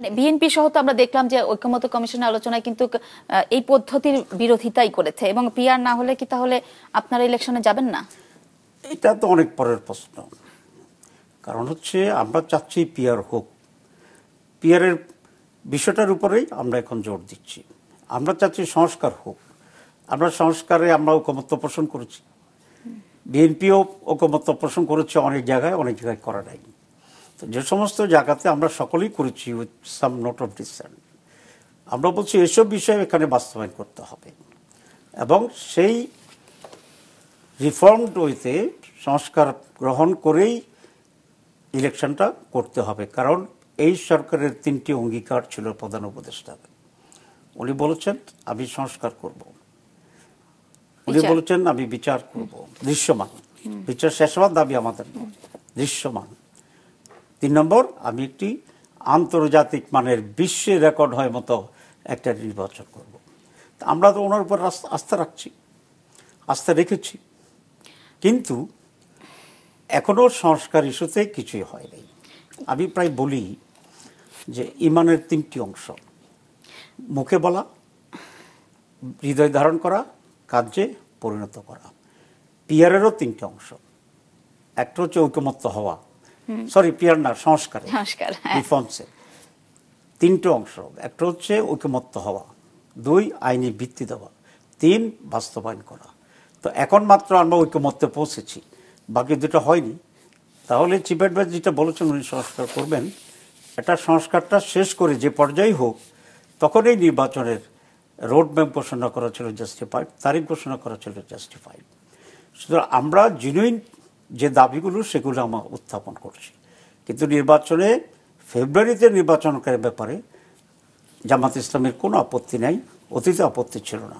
মানে বিএনপি সহ তো আমরা দেখলাম যে ঐকমত্য কমিশনের আলোচনায় কিন্তু এই পদ্ধতির বিরোধিতাই করেছে, এবং পিআর না হলে কি তাহলে আপনারা ইলেকশনে যাবেন না? এটা তো অনেক পরের প্রশ্ন। কারণ হচ্ছে আমরা চাচ্ছি পিআর হোক, পিআরের বিষয়টার উপরেই আমরা এখন জোর দিচ্ছি। আমরা চাচ্ছি সংস্কার হোক। আমরা সংস্কারে আমরা ঐকমত্য পোষণ করেছি, বিএনপিও ঐকমত্য পোষণ করেছে অনেক জায়গায়, অনেক জায়গায় করা নাই। তো যে সমস্ত জায়গাতে আমরা সকলেই করেছি with some note of dissent, আমরা বলছি এসব বিষয় এখানে বাস্তবায়ন করতে হবে এবং সেই রিফর্মড ওয়েতে সংস্কার গ্রহণ করেই ইলেকশনটা করতে হবে। কারণ এই সরকারের 3টি অঙ্গীকার ছিল প্রধান উপদেষ্টা। উনি বলেছেন আমি সংস্কার করব, উনি বলেছেন আমি বিচার করব দৃশ্যমান, বিচার শেষ হওয়ার দাবি আমাদের দৃশ্যমান। 3 নম্বর, আমি একটি আন্তর্জাতিক মানের বিশ্বে রেকর্ড হয় মতো একটা নির্বাচন করব। আমরা তো ওনার উপর আস্থা রাখছি, আস্থা রেখেছি, কিন্তু এখনো সংস্কার ইস্যুতে কিছুই হয় নাই। আমি প্রায় বলি যে ইমানের 3টি অংশ, মুখে বলা, হৃদয় ধারণ করা, কার্যে পরিণত করা। পিআরেরও 3টি অংশ, একটা হচ্ছে ঐকমত্য হওয়া, সরি পিআর না, সংস্কার রিফর্মসে 3টি অংশ। একটা হচ্ছে ঐকমত্য হওয়া, 2 আইনি ভিত্তি দেওয়া, 3 বাস্তবায়ন করা। তো এখন মাত্র আমরা ঐকমত্যে পৌঁছেছি, বাকি দুটো হয়নি। তাহলে চিফ অ্যাডভাইজার যেটা বলেছেন উনি সংস্কার করবেন, এটা সংস্কারটা শেষ করে যে পর্যায়ে হোক, তখন এই নির্বাচনের রোড ম্যাপ ঘোষণা করা ছিল জাস্টিফাইড, তারিখ ঘোষণা করা ছিল জাস্টিফাইড। সুতরাং আমরা জেনুইন যে দাবিগুলো সেগুলো আমরা উত্থাপন করছি, কিন্তু নির্বাচনে ফেব্রুয়ারিতে নির্বাচন করার ব্যাপারে জামাত ইসলামের কোনো আপত্তি নাই, অতীতে আপত্তি ছিল না।